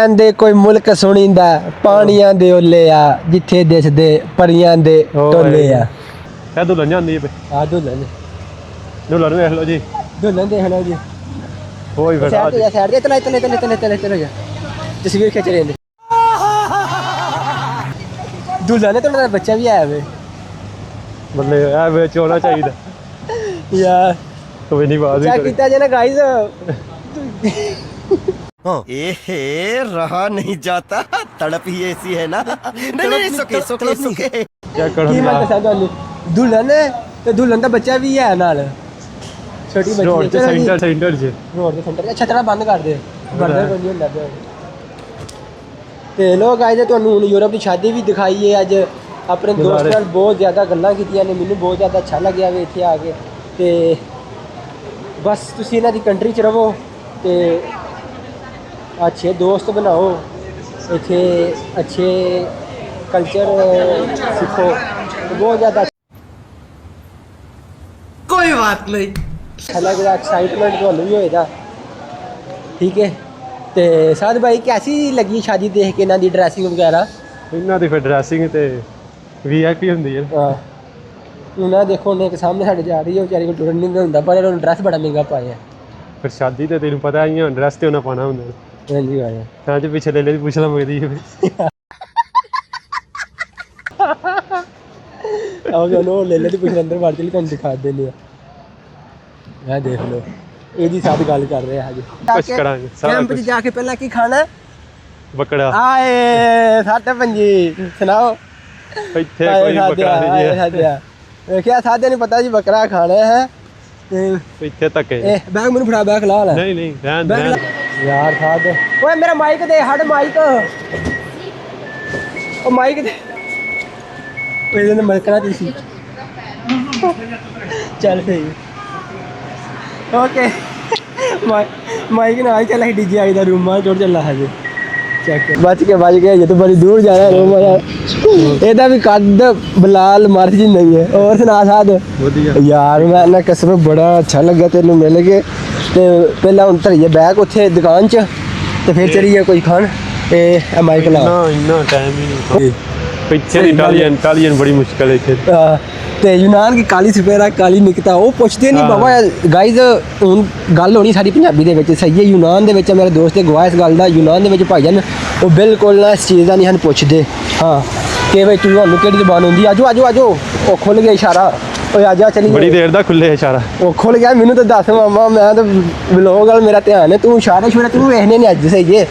ਕਹਿੰਦੇ ਕੋਈ ਮੁਲਕ ਸੁਣੀਂਦਾ ਪਾਣੀਆਂ ਦੇ ਓਲੇ ਆ ਜਿੱਥੇ ਦਿਸਦੇ ਪਰੀਆਂ ਦੇ ਟੋਲੇ ਆ। ਇਹ ਦੁਲਹਨ ਜਾਂਦੀ ਹੈ ਆ ਦੁਲਹਨ ਵੇਖ ਲਓ ਜੀ, ਦੁਲਹਨ ਦੇਖ ਲਓ ਜੀ। ਹੋਈ ਫਿਰ ਸਾਈਡ ਤੇ ਚਲੇ ਜਾ ਤਸਵੀਰ ਖਿੱਚ ਰਹੇ ਨੇ। ਦੁਲਹਨ ਨੇ ਤੁਹਾਡਾ ਬੱਚਾ ਵੀ ਆਇਆ ਵੇ ਬੱਲੇ ਇਹ ਵਿੱਚ ਹੋਣਾ ਚਾਹੀਦਾ ਯਾਰ। ਕੋਈ ਨਹੀਂ ਬਾਤ क्या किया जाए ना गाइस। एहे रहा नहीं जाता, तड़प ही ऐसी है ना। नहीं सुके सुके सुके ਚੈੱਕ ਕਰੋ की मैं दसा ਤੁਹਾਨੂੰ ਦੁਲਹਨ ਤੇ ਦੁਲਹਨ ਦਾ ਬੱਚਾ ਵੀ ਹੈ ਨਾਲ ਛੋਟੀ ਬੱਚੀ ਰੋਡ ਤੇ ਸੈਂਟਰ ਜੇ ਰੋਡ ਦੇ ਸੈਂਟਰ ਛਤਰਾ ਬੰਦ ਕਰ ਦੇ ਬੰਦਰ ਕੋਈ ਨਹੀਂ ਹੁੰਦਾ ਪਿਆ। ਤੇ ਲੋ ਗਾਇਜ਼ ਤੁਹਾਨੂੰ ਹੁਣ ਯੂਰਪ ਦੀ ਸ਼ਾਦੀ ਵੀ ਦਿਖਾਈ ਹੈ ਅੱਜ। ਆਪਣੇ ਦੋਸਤ ਨਾਲ ਬਹੁਤ ਜ਼ਿਆਦਾ ਗੱਲਾਂ ਕੀਤੀਆਂ ਨੇ, ਮੈਨੂੰ ਬਹੁਤ ਜ਼ਿਆਦਾ ਅੱਛਾ ਲੱਗਿਆ ਵੀ ਇੱਥੇ ਆ ਕੇ। ਤੇ ਬਸ ਤੁਸੀਂ ਇਹਨਾਂ ਦੀ ਕੰਟਰੀ 'ਚ ਰਹੋ ਤੇ ਅੱਛੇ ਦੋਸਤ ਬਣਾਓ, ਇੱਥੇ ਅੱਛੇ ਕਲਚਰ ਸਿੱਖੋ। ਬਹੁਤ ਜ਼ਿਆਦਾ कोई बात नहीं। अच्छा लग रहा, एक्साइटमेंट ਤੁਹਾਨੂੰ ਵੀ ਹੋਏਗਾ। ਠੀਕ ਹੈ। ਤੇ ਸਾਦ ਭਾਈ ਕੈਸੀ ਲੱਗੀ ਸ਼ਾਦੀ ਦੇਖ ਕੇ ਇਹਨਾਂ ਦੀ ਡਰੈਸਿੰਗ ਵਗੈਰਾ? ਇਹਨਾਂ ਦੀ ਫਿਰ ਡਰੈਸਿੰਗ ਤੇ ਵੀਆਈਪੀ ਹੁੰਦੀ ਹੈ। ਹਾਂ ਉਹਨਾਂ ਦੇਖੋ ਨੇ ਇੱਕ ਸਾਹਮਣੇ ਸਾਡੇ ਜਾ ਰਹੀ ਹੈ, ਵਿਚਾਰੀ ਕੋਲ ਟੁਰਨ ਨਹੀਂ ਹੁੰਦਾ, ਪਰ ਉਹਨੂੰ ਡਰੈਸ ਬੜਾ ਮਹਿੰਗਾ ਪਾਇਆ। ਫਿਰ ਸ਼ਾਦੀ ਤੇ ਤੈਨੂੰ ਪਤਾ ਹੀ ਆ, ਡਰੈਸ ਤੇ ਉਹਨਾਂ ਪਾਣਾ ਹੁੰਦਾ। ਹਾਂਜੀ ਆਇਆ ਤਾਂ ਜੇ ਪਿੱਛੇ ਲੈ ਲੈ ਦੀ ਪੁੱਛਣਾ ਮੰਗਦੀ ਹੈ। ਆਓ ਚਲੋ ਲੈ ਲੈ ਦੀ ਪੁੱਛ ਅੰਦਰ ਵੜ ਚਲੀ, ਤੁਹਾਨੂੰ ਦਿਖਾ ਦਿੰਦੇ ਆ। ਇਹ ਦੇਖ ਲਓ ਇਹਦੀ ਸਾਥ ਗੱਲ ਕਰ ਰਹੇ ਆ। ਕੁਛ ਕਰਾਂਗੇ ਸਾਰਾ ਕੈਂਪ 'ਚ ਜਾ ਕੇ ਪਹਿਲਾਂ ਕੀ ਖਾਣਾ? ਬੱਕੜਾ। ਆਏ ਸਾਡੇ ਪੰਜੀ ਸੁਣਾਓ। ਇੱਥੇ ਕੋਈ ਬੱਕਰਾ ਨਹੀਂ ਜੀ। ਵੇਖਿਆ ਸਾਦੇ ਨੂੰ ਪਤਾ ਜੀ ਬੱਕਰਾ ਖਾਣਾ ਹੈ। ਤੇ ਇੱਥੇ ਧੱਕੇ ਇਹ ਬੈਗ ਮੈਨੂੰ ਫੜਾ, ਬੈਗ ਲਾ ਲੈ। ਨਹੀਂ ਰਹਿਣ ਦੇ ਯਾਰ ਸਾਦ। ਓਏ ਮੇਰਾ ਮਾਈਕ ਦੇ, ਹੱਡ ਮਾਈਕ। ਉਹ ਮਾਈਕ ਦੇ ਇਹਦੇ ਨੇ ਮਲਕਣਾ ਦੀ ਸੀ। ਚੱਲ ਸਹੀ ਓਕੇ। ਮਾਈਕ ਨਾਲ ਚੱਲ ਅਸੀਂ ਡੀਜੇ ਆਈ ਦਾ ਰੂਮ ਮਾਂ ਜੋੜ ਚੱਲਾ ਹਜੇ। ਚੈੱਕ ਬਚ ਗਏ ਜੇ ਤੂੰ ਬੜੀ ਦੂਰ ਜਾਣਾ ਰੂਮ ਯਾਰ। ਇਹਦਾ ਵੀ ਕੱਦ ਬਲਾਲ ਮਰਦ ਜੀ ਨਹੀਂ ਹੈ। ਹੋਰ ਸੁਣਾ ਸਾਦ? ਵਧੀਆ ਯਾਰ ਮੈਂ ਨਾ ਕਸਮ ਬੜਾ ਅੱਛਾ ਲੱਗਾ ਤੈਨੂੰ ਮਿਲ ਕੇ। ਤੇ ਪਹਿਲਾਂ ਹੁਣ ਧਰੀਏ ਬੈਗ ਉੱਥੇ ਦੁਕਾਨ 'ਚ ਤੇ ਫਿਰ ਚਲੀਏ ਕੋਈ ਖਾਣ। ਇਹ ਮਾਈਕ ਲਾ। ਇੰਨਾ ਟਾਈਮ ਹੀ ਨਹੀਂ ਪਿੱਛੇ ਇਟਾਲੀਅਨ ਬੜੀ ਮੁਸ਼ਕਲ ਹੈ ਇੱਥੇ। ਤੇ ਯੂਨਾਨ ਕੀ ਕਾਲੀ ਸਫੇਰਾ ਕਾਲੀ ਨਿਕਤਾ ਉਹ ਪੁੱਛਦੇ ਨਹੀਂ ਬਾਬਾ। ਗਾਈਜ਼ ਹੁਣ ਗੱਲ ਹੋਣੀ ਸਾਡੀ ਪੰਜਾਬੀ ਦੇ ਵਿੱਚ ਸਹੀ ਹੈ। ਯੂਨਾਨ ਦੇ ਵਿੱਚ ਮੇਰੇ ਦੋਸਤ ਗਵਾਹ ਇਸ ਗੱਲ ਦਾ। ਯੂਨਾਨ ਦੇ ਵਿੱਚ ਭਾਈਜਾਨ ਉਹ ਬਿਲਕੁਲ ਨਾ ਇਸ ਚੀਜ਼ ਦਾ ਨਹੀਂ ਹਨ ਪੁੱਛਦੇ। ਹਾਂ ਕਿ ਬਈ ਤੁਹਾਨੂੰ ਕਿਹੜੀ ਜ਼ਬਾਨ ਆਉਂਦੀ? ਆਜੋ ਉਹ ਖੁੱਲ ਗਿਆ ਇਸ਼ਾਰਾ। ਓਏ ਆ ਜਾ ਚਲੀ ਬੜੀ ਦੇਰ ਦਾ ਖੁੱਲੇ ਇਸ਼ਾਰਾ। ਉਹ ਖੁੱਲ ਗਿਆ ਮੈਨੂੰ ਤਾਂ ਦੱਸ ਮਾਮਾ, ਮੈਂ ਤਾਂ ਵਲੋਗ ਵਾਲ ਮੇਰਾ ਧਿਆਨ ਹੈ। ਤੂੰ ਇਸ਼ਾਰੇ ਤੂੰ ਵੇਖਣੇ ਨੇ ਅੱਜ ਸਹੀ ਹੈ।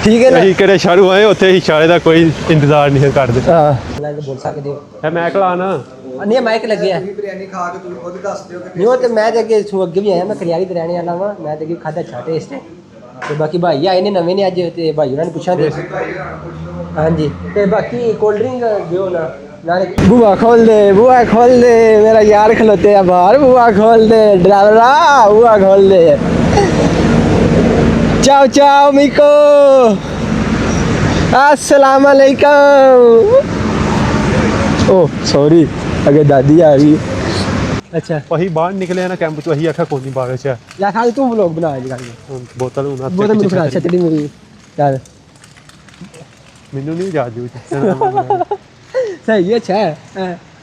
ਠੀਕ ਹੈ ਨਾ। ਅਸੀਂ ਕਿਹੜੇ ਸ਼ਾਰੂ ਆਏ ਉੱਥੇ ਇਸ਼ਾਰੇ ਦਾ ਕੋਈ ਇੰਤਜ਼ਾਰ ਨਹੀਂ ਕਰਦੇ। ਹਾਂ ਬੋਲ ਸਕਦੇ ਹੋ। ਇਹ ਮੈਂ ਕਲਾ ਨਾ ਨਹੀਂ ਮਾਈਕ ਲੱਗਿਆ ਬਿਰਿਆਨੀ ਖਾ ਕੇ ਤੁਸੀਂ ਖੁਦ ਦੱਸ ਦਿਓ ਕਿ ਨਹੀਂ। ਤੇ ਮੈਂ ਤੇ ਅੱਗੇ ਵੀ ਆਇਆ, ਮੈਂ ਖਲਿਆਰੀ ਤੇ ਰਹਿਣੇ ਵਾਲਾ ਵਾਂ। ਮੈਂ ਤੇ ਅੱਗੇ ਖਾਧਾ ਅੱਛਾ ਟੇਸਟ ਹੈ। ਤੇ ਬਾਕੀ ਭਾਈ ਆਏ ਨੇ ਨਵੇਂ ਨੇ ਅੱਜ, ਤੇ ਭਾਈ ਉਹਨਾਂ ਨੂੰ ਪੁੱਛਾਂਗੇ। ਹਾਂਜੀ ਤੇ ਬਾਕੀ ਕੋਲਡ ਡਰਿੰਕ ਦਿਓ ਨਾ ਨਾਲੇ। ਬੂਆ ਖੋਲ ਦੇ ਮੇਰਾ ਯਾਰ ਖਲੋਤੇ ਆ ਬਾਹਰ। ਬੂਆ ਖੋਲ ਦੇ ਡਰਾਈਵਰਾ, ਬੂਆ ਖੋਲ ਦੇ। ਚਾਓ ਮਿਕੋ, अस्सलाम वालेकुम। ओह सॉरी अगे दादी आ गई। अच्छा वही बाहर निकले ना कैंप तो वही आखा कोई नहीं बाहर से या खाली तू व्लॉग बना ले गाड़ी बोतल होना बोतल मेरे फ्रेंड छतड़ी मेरी यार मेनू नहीं याद जो सही है। अच्छा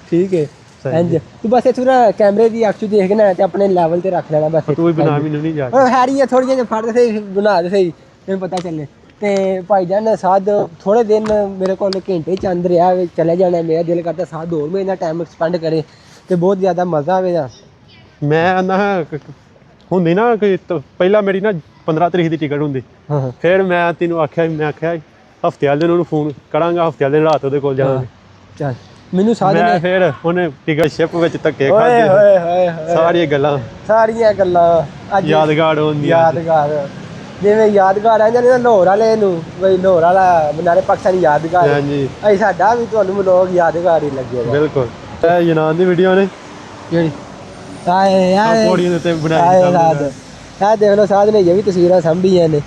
ठीक है इंज तू बस थोड़ा कैमरे ਦੀ ਅੱਖ ਦੇਖਣਾ ਤੇ ਆਪਣੇ ਲੈਵਲ ਤੇ ਰੱਖ ਲੈਣਾ ਬਸ। ਤੂੰ ਵੀ ਬਣਾ ਮੈਨੂੰ ਨਹੀਂ ਯਾਦ। ਓ ਹੈਰੀ ਥੋੜੀ ਜਿਹੀ ਫੜ ਦੇ ਸਹੀ ਬਣਾ ਦੇ ਸਹੀ ਮੈਨੂੰ ਪਤਾ ਚੱਲੇ। ਤੇ ਭਾਈਜਾਨ ਸਾਧ ਥੋੜੇ ਦਿਨ ਮੇਰੇ ਕੋਲ ਘੰਟੇ ਚੰਦ ਰਿਹਾ ਚਲੇ ਜਾਣਾ। ਮੇਰਾ ਦਿਲ ਕਰਦਾ ਸਾਧ ਹੋਰ ਮੈਂ ਇਹਨਾਂ ਟਾਈਮ ਐਕਸਪੈਂਡ ਕਰੇ ਤੇ ਬਹੁਤ ਜ਼ਿਆਦਾ ਮਜ਼ਾ ਆਵੇਗਾ। ਮੈਂ ਨਾ ਹੁੰਦੀ ਨਾ ਕਿ ਪਹਿਲਾਂ ਮੇਰੀ ਨਾ 15 ਤਰੀਕ ਦੀ ਟਿਕਟ ਹੁੰਦੀ। ਫਿਰ ਮੈਂ ਤੈਨੂੰ ਆਖਿਆ ਹਫਤੇ ਵਾਲੇ ਦਿਨ ਉਹਨੂੰ ਫੋਨ ਕਰਾਂਗਾ, ਹਫਤੇ ਵਾਲੇ ਦਿਨ ਰਾਤ ਉਹਦੇ ਕੋਲ ਜਾਵਾਂਗੇ। ਚੱਲ ਮੈਨੂੰ ਸਾਧ ਨੇ ਫਿਰ ਉਹਨੇ ਟਿਕਟ ਸ਼ਿਪ ਵਿੱਚ ਧੱਕੇ ਖਾਦੇ। ਸਾਰੀਆਂ ਗੱਲਾਂ ਯਾਦਗਾਰ ਹੁੰਦੀਆਂ। ਯਾਦਗਾਰ ਜਿਵੇਂ ਯਾਦਗਾਰ ਆ ਜਾਂਦੇ ਨਾ ਲਾਹੌਰ ਵਾਲੇ ਨੂੰ ਬਈ ਲਾਹੌਰ ਵਾਲਾ ਬਨਾਰੇ ਪਾਕਿਸਤਾਨੀ ਯਾਦਗਾਰ। ਹਾਂਜੀ ਅਸੀਂ ਸਾਡਾ ਵੀ ਤੁਹਾਨੂੰ ਲੋਕ ਯਾਦਗਾਰ ਹੀ ਲੱਗੇਗਾ। ਬਿਲਕੁਲ। ਇਹ ਯੂਨਾਨ ਦੀ ਵੀਡੀਓ ਨੇ ਜਿਹੜੀ ਆਏ ਯਾਰ ਪੌੜੀਆਂ ਦੇ ਉੱਤੇ ਬਣਾਈ ਇਹ ਦੇਖ ਲਓ ਸਾਧ ਨੇ ਇਹ ਵੀ ਤਸਵੀਰਾਂ ਸਾਂਭੀਆਂ ਨੇ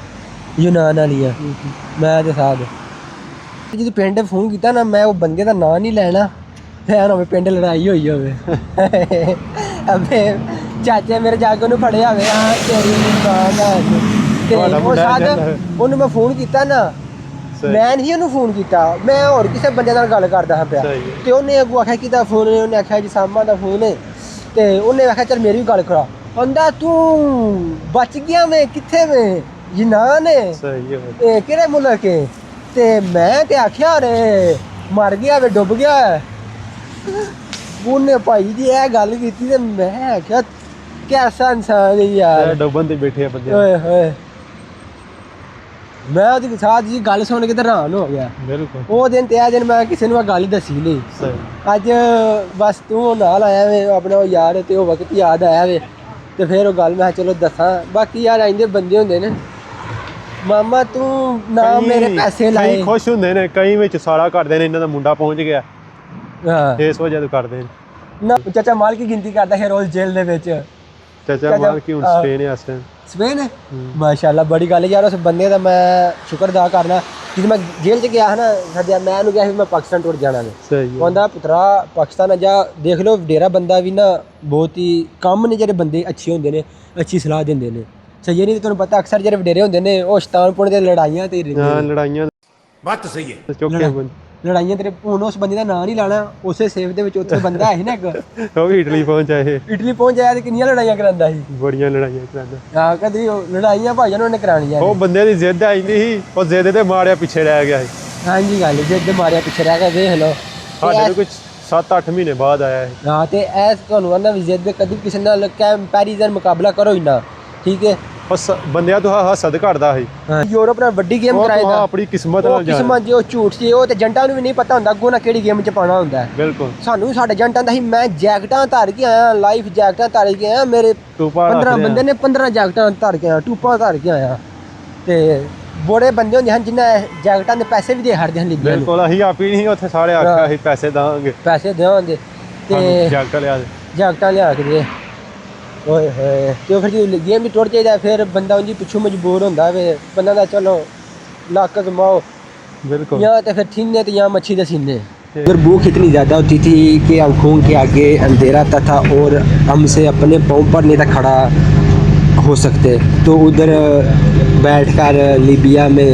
ਯੂਨਾਨ ਵਾਲੀਆਂ। ਮੈਂ ਤੇ ਸਾਧ ਜਦੋਂ ਪਿੰਡ ਫੋਨ ਕੀਤਾ ਨਾ ਮੈਂ ਉਹ ਬੰਦੇ ਦਾ ਨਾਂ ਨਹੀਂ ਲੈਣਾ ਫਿਰ ਹੋਵੇ ਪਿੰਡ ਲੜਾਈ ਹੋਈ ਹੋਵੇ। ਅਬੇ ਚਾਚੇ ਮੇਰੇ ਜਾ ਕੇ ਉਹਨੂੰ ਫੜਿਆ ਹੋਵੇ। ਹਾਂ ਤੇਰੀ ਮਾਂ ਦਾ ਤੇ ਤੁਹਾਡਾ ਉਹ ਮੁੰਡਾ ਸ਼ਾਇਦ ਜਾਂਦਾ ਹੈ। ਉਹਨੂੰ ਮੈਂ ਫੋਨ ਕੀਤਾ ਨਾ, ਸਹੀ। ਮੈਂ ਨਹੀਂ ਉਹਨੂੰ ਫੋਨ ਕੀਤਾ, ਮੈਂ ਹੋਰ ਕਿਸੇ ਬੰਦੇ ਨਾਲ ਗੱਲ ਕਰਦਾ ਹਾਂ ਪਿਆ, ਸਹੀ ਹੈ। ਤੇ ਉਹਨੇ ਅੱਗੋਂ ਆਖਿਆ ਕਿਹਦਾ ਫੋਨ ਹੈ, ਉਹਨੇ ਆਖਿਆ ਜੀ ਸਾਮਾ ਦਾ ਫੋਨ ਹੈ, ਤੇ ਉਹਨੇ ਆਖਿਆ ਚੱਲ ਮੇਰੀ ਵੀ ਗੱਲ ਕਰਾ। ਕਹਿੰਦਾ ਤੂੰ ਬਚ ਗਿਆ ਮੈਂ ਕਿੱਥੇ ਮੈਂ ਯੂਨਾਨ ਹੈ ਸਹੀ ਹੈ। ਇਹ ਕਿਹੜੇ ਮੁਲਕ ਹੈ? ਤੇ ਮੈਂ ਤੇ ਆਖਿਆ ਰੇ ਮਰ ਗਿਆ ਵੇ, ਡੁੱਬ ਗਿਆ ਹੈ। ਉਹਨੇ ਭਾਈ ਜੀ ਇਹ ਗੱਲ ਕੀਤੀ ਤੇ ਮੈਂ ਆਖਿਆ ਕੈਸਾ ਇਨਸਾਨ ਹੈ ਯਾਰ, ਡੁੱਬਣ ਤੇ ਬੈਠੇ ਆ ਬੰਦੇ। ਓਏ ਹੋਏ, ਮੈਂ ਉਹਦੀ ਸਾਥ ਜੀ ਗੱਲ ਸੁਣ ਕੇ ਤਾਂ ਹੈਰਾਨ ਹੋ ਗਿਆ। ਬਿਲਕੁਲ ਉਹ ਦਿਨ ਤੇ ਇਹ ਦਿਨ ਮੈਂ ਕਿਸੇ ਨੂੰ ਇਹ ਗੱਲ ਦੱਸੀ ਨਹੀਂ। ਸਹੀ। ਅੱਜ ਬਸ ਤੂੰ ਨਾਲ ਆਇਆ ਵੇ ਆਪਣਾ ਉਹ ਯਾਰ, ਤੇ ਉਹ ਵਕਤ ਯਾਦ ਆਇਆ ਵੇ, ਤੇ ਫਿਰ ਉਹ ਗੱਲ ਮੈਂ ਚਲੋ ਦੱਸਾਂ। ਬਾਕੀ ਯਾਰ ਆਇੰਦੇ ਬੰਦੇ ਹੁੰਦੇ ਨੇ, ਮਾਮਾ ਤੂੰ ਨਾ ਮੇਰੇ ਪੈਸੇ ਲਾਏ। ਕਈ ਖੁਸ਼ ਹੁੰਦੇ ਨੇ, ਕਈ ਵਿੱਚ ਸਾਲਾ ਕਰਦੇ ਨੇ ਇਹਨਾਂ ਦਾ ਮੁੰਡਾ ਪਹੁੰਚ ਗਿਆ, ਹਾਂ ਇਸ ਵਜ੍ਹਾ ਤੋਂ ਕਰਦੇ ਨੇ। ਨਾ ਚਾਚਾ ਮਾਲ ਕੀ ਗਿਣਤੀ ਕਰਦਾ ਹੈ ਰੋਜ਼ ਜੇਲ੍ਹ ਦੇ ਵਿੱਚ। ਚਾਚਾ ਮਾਰ ਕੀ ਹੁਣ ਸਪੇਨ ਹੈ ਇਸ ਟਾਈਮ। ਸਪੇਨ ਹੈ ਮਾਸ਼ਾਅੱਲਾ, ਬੜੀ ਗੱਲ ਯਾਰ। ਉਸ ਬੰਦੇ ਦਾ ਮੈਂ ਸ਼ੁਕਰ ਅਦਾ ਕਰਨਾ। ਜਦੋਂ ਮੈਂ ਜੇਲ੍ਹ 'ਚ ਗਿਆ ਹੈ ਨਾ ਸੱਦਿਆ, ਮੈਂ ਉਹਨੂੰ ਕਿਹਾ ਸੀ ਮੈਂ ਪਾਕਿਸਤਾਨ ਟੁਰ ਜਾਣਾ ਨੇ। ਸਹੀ ਹੈ। ਕਹਿੰਦਾ ਪੁੱਤਰਾ ਪਾਕਿਸਤਾਨ ਜਾ, ਦੇਖ ਲਓ ਡੇਰਾ ਬੰਦਾ ਵੀ ਨਾ ਬਹੁਤ ਹੀ ਕੰਮ ਨੇ, ਜਿਹੜੇ ਬੰਦੇ ਅੱਛੇ ਹੁੰਦੇ ਨੇ ਅੱਛੀ ਸਲਾਹ ਦਿੰਦੇ ਨੇ। ਸਹੀ ਨਹੀਂ, ਤੁਹਾਨੂੰ ਪਤਾ ਅਕਸਰ ਜਿਹੜੇ ਵਡੇਰੇ ਹੁੰਦੇ ਨੇ ਉਹ ਸ਼ੈਤਾਨਪੁਰ ਦੇ ਲੜਾਈਆਂ ਤੇ ਰਹਿੰਦੇ ਹਾਂ ਨੇ। ਲੜਾਈਆਂ बात तो सही है। ਚੁੱਕੇ ਬੰਦੇ। ਲੜਾਈਆਂ ਤੇਰੇ ਹੁਣ ਉਸ ਬੰਦੇ ਦਾ ਨਾਂ ਨਹੀਂ ਲਾਣਾ, ਉਸੇ ਸੇਫ ਦੇ ਵਿੱਚ ਉੱਥੇ ਬੰਦਾ ਹੈ ਨਾ ਇੱਕ, ਉਹ ਵੀ ਇਟਲੀ ਪਹੁੰਚ ਆਏ, ਇਟਲੀ ਪਹੁੰਚ ਜਾਇਆ ਤੇ ਕਿੰਨੀਆਂ ਲੜਾਈਆਂ ਕਰਾਂਦਾ ਸੀ। ਬੜੀਆਂ ਲੜਾਈਆਂ ਕਰਾਂਦਾ। ਹਾਂ ਕਦੀ ਉਹ ਲੜਾਈਆਂ ਭਾਈਆਂ ਨੂੰ ਉਹਨੇ ਕਰਾਉਣੀਆਂ ਉਹ ਬੰਦੇ ਦੀ ਜ਼ਿੱਦ ਆਈਂਦੀ ਸੀ, ਉਹ ਜ਼ਿੱਦ ਤੇ ਮਾਰਿਆ ਪਿੱਛੇ ਰਹਿ ਗਿਆ ਸੀ। ਹਾਂਜੀ ਗੱਲ ਜਿੱਦ ਮਾਰਿਆ ਪਿੱਛੇ ਰਹਿ ਗਿਆ, ਦੇਖ ਲਓ। ਸਾਡੇ ਨੂੰ ਕੁਝ 7-8 ਮਹੀਨੇ ਬਾਅਦ ਆਇਆ ਸੀ। ਹਾਂ ਤੇ ਐ ਤੁਹਾਨੂੰ ਆਨਾ ਵੀ ਜਿੱਦ ਕਦੀ ਕਿਸੇ ਨਾਲ ਕੰਪੈਰੀਜ਼ਨ ਮੁਕਾਬਲਾ ਕਰੋ ਹੀ ਨਾ, ਠੀਕ ਹੈ। ਬਸ ਬੰਦਿਆਂ ਤੋਂ ਹੱਸਦ ਘੜਦਾ ਸੀ। ਯੂਰਪ ਨਾਲ ਵੱਡੀ ਗੇਮ ਉਹ ਕਰਾਏਗਾ, ਆਪਣੀ ਕਿਸਮਤ ਨਾਲ ਜਾਣਾ। ਕਿਸਮਤ ਜੇ ਉਹ ਝੂਠ ਸੀ, ਉਹ ਤੇ ਏਜੰਟਾਂ ਨੂੰ ਵੀ ਨਹੀਂ ਪਤਾ ਹੁੰਦਾ ਅੱਗੋਂ ਨਾ ਕਿਹੜੀ ਗੇਮ 'ਚ ਪਾਉਣਾ ਹੁੰਦਾ। ਬਿਲਕੁਲ ਸਾਨੂੰ ਸਾਡੇ ਏਜੰਟਾਂ ਦਾ ਹੀ, ਮੈਂ ਜੈਕਟਾਂ ਧਰ ਕੇ ਆਇਆ, ਲਾਈਫ ਜੈਕਟਾਂ ਧਰ ਕੇ ਆਇਆ, ਮੇਰੇ 15 ਬੰਦੇ ਨੇ 15 ਜੈਕਟਾਂ ਧਰ ਕੇ ਆਇਆ, ਟੂਪਾਂ ਧਰ ਕੇ ਆਇਆ। ਤੇ ਬੜੇ ਬੰਦੇ ਹੁੰਦੇ ਹਨ ਜਿਨ੍ਹਾਂ ਜੈਕਟਾਂ ਦੇ ਪੈਸੇ ਵੀ ਦੇ ਹਟਦੇ ਹਨ ਲਿਬੀਆ ਨੂੰ। ਬਿਲਕੁਲ ਅਸੀਂ ਆਪੀ ਨਹੀਂ ਉੱਥੇ ਸਾਰੇ ਆਖਿਆ ਅਸੀਂ ਪੈਸੇ ਦਾਂਗੇ, ਪੈਸੇ ਦੇਵਾਂਗੇ ਤੇ ਜੈਕਟ ਲਿਆ ਦੇ। ਜੈਕਟਾਂ ਲਿਆ ਕੇ ਦੇ। ਓਏ ਹੋਏ, ਤੇ ਫਿਰ ਜੇ ਗੇਮ ਵੀ ਟੁੱਟ ਜਾਈਦਾ ਫਿਰ ਬੰਦਾ ਉਂਝ ਪਿੱਛੋਂ ਮਜਬੂਰ ਹੁੰਦਾ ਵੇ ਬੰਦਾ ਦਾ, ਚਲੋ ਲੱਕ ਕਮਾਓ बिल्कुल। या तो फिर ठीने तो यहाँ मच्छी के सीने। अगर भूख इतनी ज़्यादा होती थी कि आँखों के आगे अंधेरा था और हमसे अपने पाँव पर नहीं था खड़ा हो सकते, तो उधर बैठकर लीबिया में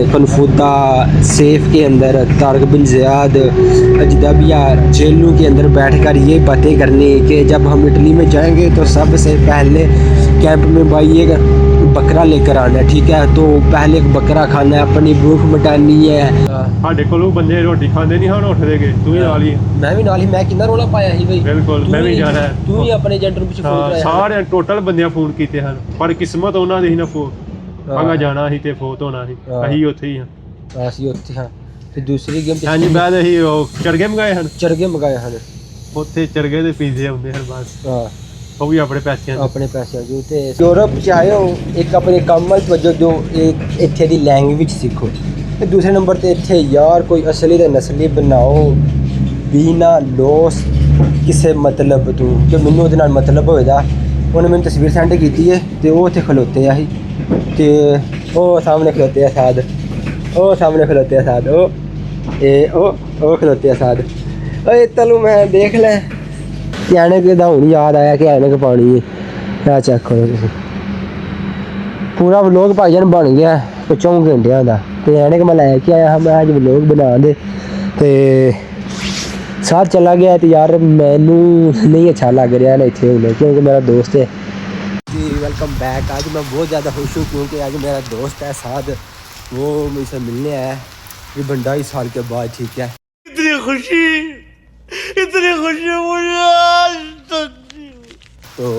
कनफुदा सेफ के अंदर तारक बिन ज़ियाद अजदाबिया जेलों के अंदर बैठकर ये बातें करनी कि जब हम इटली में जाएंगे तो सबसे पहले कैंप में भाई एक बकरा लेकर आना है, ठीक है, तो पहले एक बकरा खाना है, अपनी भूख मिटानी है। ਸਾਡੇ ਕੋਲੋਂ ਬੰਦੇ ਰੋਟੀ ਖਾਂਦੇ ਨਹੀਂ ਹਨ, ਉੱਠਦੇ ਗਏ ਤੂੰ ਹੀ ਨਾਲ ਹੀ। मैं भी नाल ही, मैं कितना रोला पाया ही भाई। ਬਿਲਕੁਲ ਮੈਂ ਵੀ ਜਾਣਾ ਹੈ। तू ही अपने एजेंट ਨੂੰ ਪਿੱਛੇ ਫੋਨ ਹਾਂ, ਕਰਾਇਆ। ਸਾਰੇ ਟੋਟਲ ਬੰਦਿਆਂ ਫੋਨ ਕੀਤੇ ਹਨ, ਪਰ ਕਿਸਮਤ ਉਹਨਾਂ ਦੀ ਸੀ ਨਾ ਅਗਾ ਜਾਣਾ ਸੀ ਤੇ ਫੋਤ ਹੋਣਾ ਸੀ। ਅਸੀਂ ਉੱਥੇ ਹੀ ਹਾਂ। ਅਸੀਂ ਉੱਥੇ ਹਾਂ ਤੇ ਦੂਸਰੀ ਗੇਮ ਤੇ ਹਾਂਜੀ ਬਾਅਦ ਅਸੀਂ ਉਹ ਚਰਗੇ ਮੰਗਾਏ ਹਨ, ਚਰਗੇ ਮੰਗਾਏ ਹਨ। ਉੱਥੇ ਚਰਗੇ ਦੇ ਪੀਜ਼ੇ ਆਉਂਦੇ ਹਨ ਬਸ, ਹਾਂ ਉਹ ਵੀ ਆਪਣੇ ਪੈਸਿਆਂ ਦੇ। ਆਪਣੇ ਪੈਸੇ ਜੋ ਤੇ ਯੂਰਪ ਚ ਆਏ ਹੋ, ਇੱਕ ਆਪਣੇ ਕੰਮ ਵੱਲ ਵਜੋਂ ਜੋ ਇੱਕ ਇੱਥੇ ਦੀ ਲੈਂਗੁਏਜ ਸਿੱਖੋ, ਤੇ ਦੂਸਰੇ ਨੰਬਰ ਤੇ ਇੱਥੇ ਯਾਰ ਕੋਈ ਅਸਲੀ ਤੇ ਨਸਲੀ ਬਣਾਓ ਬਿਨਾ ਲੋਸ ਕਿਸੇ ਮਤਲਬ ਤੋਂ, ਕਿ ਮੈਨੂੰ ਉਹਦੇ ਨਾਲ ਮਤਲਬ ਹੋਏਗਾ। ਉਹਨੇ ਮੈਨੂੰ ਤਸਵੀਰ ਸੈਂਡ ਕੀਤੀ ਹੈ ਤੇ ਉਹ ਉੱਥੇ ਖਲੋਤੇ ਆ ਸੀ, ਤੇ ਉਹ ਸਾਹਮਣੇ ਖਲੋਤੇ ਆ ਸਾਦ, ਉਹ ਸਾਹਮਣੇ ਖਲੋਤੇ ਆ ਸਾਦ, ਉਹ ਖਲੋਤੇ ਆ ਸਾਦ। ਓਏ ਤੈਨੂੰ ਮੈਂ ਦੇਖ ਲੈ ਐਨਕ ਦਾ ਹੁਣ ਯਾਦ ਆਇਆ ਕਿ ਐਨਕ ਪਾਉਣੀ ਹੈ। ਆ ਚੈੱਕ ਕਰੋ ਤੁਸੀਂ, ਪੂਰਾ ਵਲੋਗ ਭਾਈਜਾਨ ਬਣ ਗਿਆ 4 ਘੰਟਿਆਂ ਦਾ, ਤੇ ਐਨਕ ਮੈਂ ਲੈ ਕੇ ਆਇਆ ਹਾਂ। ਮੈਂ ਅੱਜ ਵਲੋਗ ਬਣਾ ਦੇ ਤੇ साथ चला गया तो यार मैनू नहीं अच्छा लग रहा ना इतने होने, क्योंकि मेरा दोस्त है जी। Welcome back. आज मैं बहुत ज़्यादा खुश हूँ क्योंकि आज मेरा दोस्त है साथ, वो मुझसे मिलने आया ये 22 साल के बाद, ठीक है। इतनी खुशी मुझे आज तो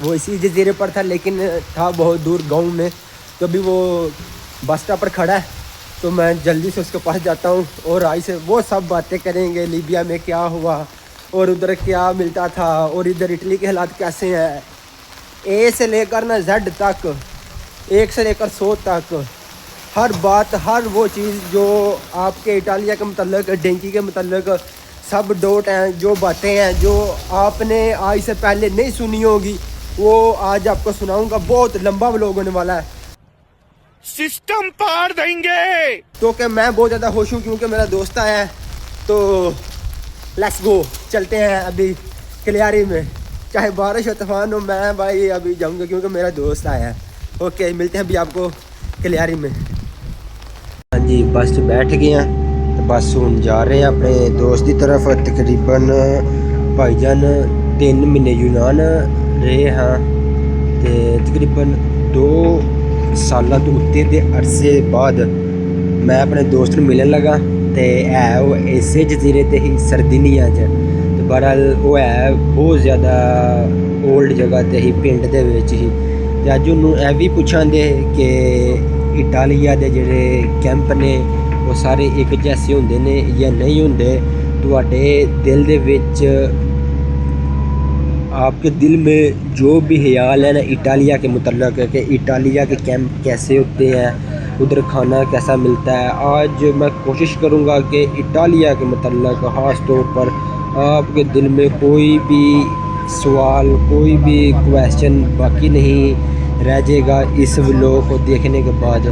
वो इसी जजीरे पर था, लेकिन था बहुत दूर गांव में, तो अभी वो बस स्टॉप पर खड़ा है, तो मैं जल्दी से उसके पास जाता हूँ और आई से वो सब बातें करेंगे, लीबिया में क्या हुआ और उधर क्या मिलता था और इधर इटली के हालात कैसे हैं, ए से लेकर ना जेड तक, 1 से लेकर 100 तक, हर बात हर वो चीज़ जो आपके इटालिया के मतलब डेंकी के मतलब सब डोट हैं, जो बातें हैं जो आपने आज से पहले नहीं सुनी होगी, वो आज आपको सुनाऊँगा। बहुत लंबा व्लॉग होने वाला है, सिस्टम पार देंगे। तो क्या मैं बहुत ज़्यादा खुश हूँ क्योंकि मेरा दोस्त आया है, तो लेट्स गो, चलते हैं अभी कलियारी में, चाहे बारिश हो तूफान हो, मैं भाई अभी जाऊँगा क्योंकि मेरा दोस्त आया है। ओके मिलते हैं अभी आपको कलियारी में। हाँ जी बस च बैठ गए हैं, बस हुन जा रहे हैं अपने दोस्त की तरफ। तकरीबन भाईजान 3 महीने यूनान रहे हाँ, तो तकरीबन 2 साल तो उत्ते दे अरसे बाद मैं अपने दोस्त ਨੂੰ मिलन लगा। तो है वो इसे जजीरे ते ही सरदिनिया च, तो बहरहाल वो है बहुत ज़्यादा ओल्ड जगह ते ही पिंड दे विच ही। ते अज उन्होंने यह भी पुछांदे कि इटालिया दे जेह्ड़े कैंप ने वो सारे एक जैसे होंदे ने या नहीं होंदे। तुहाडे दिल दे विच आपके दिल में जो भी ख्याल है ना इटालिया के मुतल्लक कि इटालिया के कैंप कैसे होते हैं, उधर खाना कैसा मिलता है, आज मैं कोशिश करूँगा कि इटालिया के मुतल्लक ख़ास तौर पर आपके दिल में कोई भी सवाल, कोई भी क्वेश्चन बाकी नहीं रह जाएगा इस व्लॉग को देखने के बाद।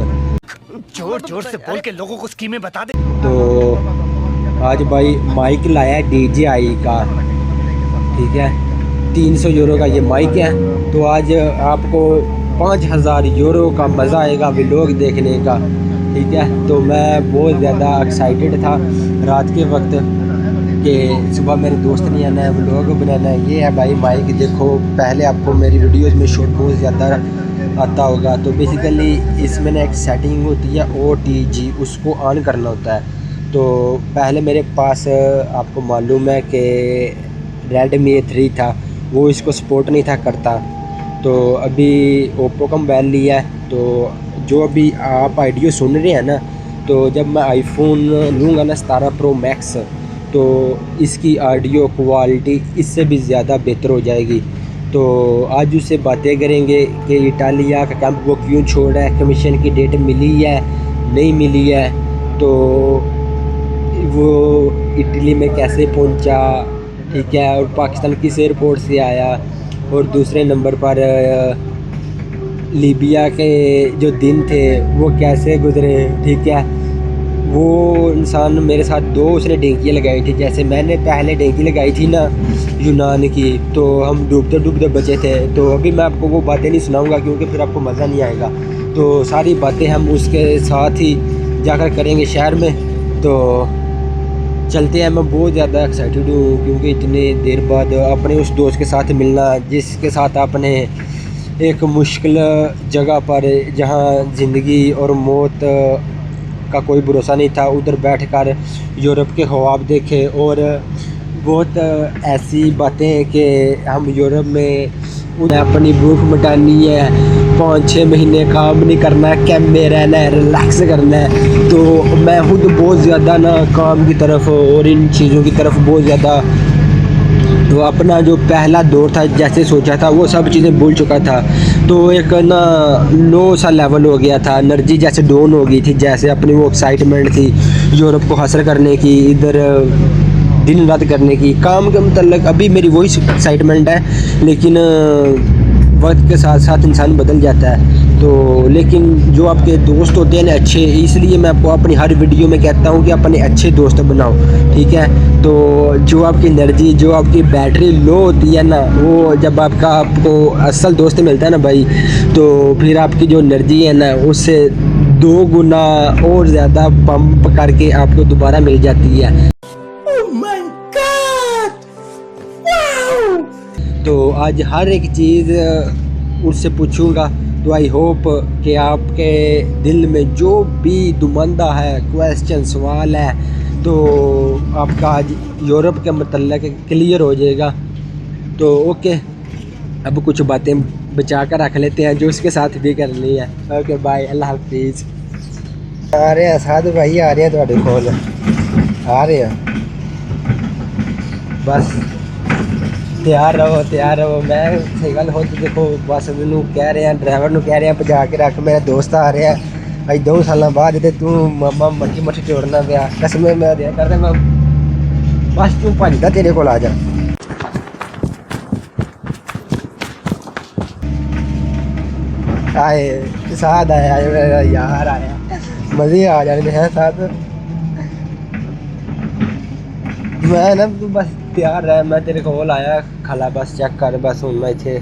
जोर जोर से बोल के लोगों को स्कीमें बता दे। तो आज भाई माइक लाया DJI का, ठीक है, 300 यूरो का ये माइक है। तो आज आपको 5000 यूरो का मज़ा आएगा व्लॉग देखने का, ठीक है। तो मैं बहुत ज़्यादा एक्साइटेड था रात के वक्त कि सुबह मेरे दोस्त ने आना है, व्लॉग बनाना है। ये है भाई माइक, देखो पहले आपको मेरी वीडियोस में शॉट बहुत ज़्यादा आता होगा। तो बेसिकली इसमें ना एक सेटिंग होती है OTG, उसको ऑन करना होता है। तो पहले मेरे पास आपको मालूम है कि Redmi A3 था, वो इसको सपोर्ट नहीं था करता। तो अभी ओप्पो का मोबाइल लिया है। तो जो अभी आप आइडियो सुन रहे हैं ना, तो जब मैं आईफोन लूँगा ना 17 Pro Max, तो इसकी ऑडियो क्वालिटी इससे भी ज़्यादा बेहतर हो जाएगी। तो आज उससे बातें करेंगे कि इटालिया का कैंप वो क्यों छोड़ा है, कमीशन की डेट मिली है नहीं मिली है, तो वो इटली में कैसे पहुंचा, ठीक है, और पाकिस्तान किस एयरपोर्ट से आया, और दूसरे नंबर पर लीबिया के जो दिन थे वो कैसे गुजरे, ठीक है। वो इंसान मेरे साथ 2 उसने डेंकियाँ लगाई थी, जैसे मैंने पहले डेंकी लगाई थी ना यूनान की, तो हम डूबते डूबते बचे थे। तो अभी मैं आपको वो बातें नहीं सुनाऊंगा क्योंकि फिर आपको मज़ा नहीं आएगा। तो सारी बातें हम उसके साथ ही जाकर करेंगे शहर में। तो चलते हैं, मैं बहुत ज़्यादा एक्साइटेड हूँ क्योंकि इतने देर बाद अपने उस दोस्त के साथ मिलना जिसके साथ आपने एक मुश्किल जगह पर, जहाँ ज़िंदगी और मौत का कोई भरोसा नहीं था, उधर बैठकर यूरोप के ख्वाब देखे। और बहुत ऐसी बातें कि हम यूरोप में अपनी भूख मिटानी है, 5-6 महीने काम नहीं करना है, कैंप में रहना है, रिलैक्स करना है। तो मैं खुद बहुत ज़्यादा ना काम की तरफ और इन चीज़ों की तरफ बहुत ज़्यादा, तो अपना जो पहला दौर था जैसे सोचा था वो सब चीज़ें भूल चुका था। तो एक ना लो सा लेवल हो गया था, एनर्जी जैसे डाउन हो गई थी, जैसे अपनी वो एक्साइटमेंट थी यूरोप को हासिल करने की, इधर दिन रात करने की, काम के मतलब अभी मेरी वही एक्साइटमेंट है। लेकिन वक्त के साथ साथ इंसान बदल जाता है। तो लेकिन जो आपके दोस्त होते हैं ना अच्छे, इसलिए मैं आपको अपनी हर वीडियो में कहता हूँ कि अपने अच्छे दोस्त बनाओ, ठीक है। तो जो आपकी एनर्जी, जो आपकी बैटरी लो होती है ना, वो जब आपको असल दोस्त मिलता है ना भाई, तो फिर आपकी जो एनर्जी है ना उससे 2 गुना और ज़्यादा पंप करके आपको दोबारा मिल जाती है। तो आज हर एक चीज़ उससे पूछूंगा। तो आई होप कि आपके दिल में जो भी दुमंदा है, क्वेश्चन, सवाल है, तो आपका आज यूरोप के मतलब क्लियर हो जाएगा। तो ओके, अब कुछ बातें बचा कर रख लेते हैं जो उसके साथ भी करनी है। ओके बाय, अल्लाह हाफिज़। आ रहे हैं साधु भाई, आ रहे हैं थोड़े कोल, आ रहे हैं, बस तैयार रहो। मैं सही गल हो तो देखो, बस मैनू कह रहे हैं, ड्राइवर नू कह रहे हैं भजा के रख, मेरा दोस्त आ रहा है अज 2 साल बाद, तो तू मामा मट्ठी जोड़ना पिया कसम मैं दिया करते, मैं बस तू भजदा तेरे को आ जा। आए साथ आया मेरा यार, आया मज़े आ जाने हैं साथ। मैं ना तू बस तैयार रह, मैं तेरे कोल आया, खला बस चेक कर, बस हूँ मैं इतने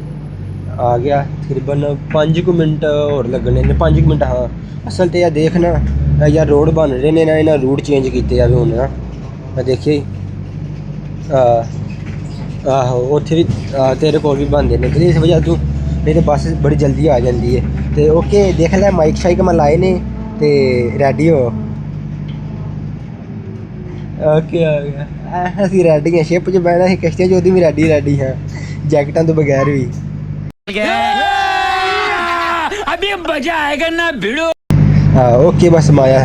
ਆ ਗਿਆ ਤਕਰੀਬਨ 5 ਮਿੰਟ ਹੋਰ ਲੱਗਣੇ ਨੇ 5 ਮਿੰਟ ਹਾਂ ਅਸਲ ਤੇ ਇਹ ਦੇਖ ਨਾ ਇਹ ਯਾਰ ਰੋਡ ਬਣ ਰਹੇ ਨੇ ਨਾ ਇਹਨਾਂ ਰੂਟ ਚੇਂਜ ਕੀਤੇ ਜਾਵੇ ਹੁਣ ਨਾ ਮੈਂ ਦੇਖਿਆ ਹੀ ਆਹੋ ਉੱਥੇ ਵੀ ਤੇਰੇ ਕੋਲ ਵੀ ਬਣਦੇ ਨੇ ਤੇ ਇਸ ਵਜ੍ਹਾ ਤੂੰ ਨਹੀਂ ਤਾਂ ਬੱਸ ਬੜੀ ਜਲਦੀ ਆ ਜਾਂਦੀ ਹੈ ਤੇ ਓਕੇ ਦੇਖ ਲੈ ਮਾਈਕ ਸ਼ਾਈਕ ਮੈਂ ਲਾਏ ਨੇ ਤੇ ਰੈਡੀ ਹੋ ਓਕੇ ਆ ਗਿਆ ਅਸੀਂ ਰੈਡੀ ਹਾਂ ਸ਼ਿਪ 'ਚ ਬਹਿਣਾ ਸੀ ਕਿਸ਼ਤੀਆਂ 'ਚ ਉਹਦੀ ਵੀ ਰੈਡੀ ਹਾਂ ਜੈਕਟਾਂ ਤੋਂ ਬਗੈਰ ਵੀ अभी मजा आएगा ना भिड़ो हाँ ओके बस माया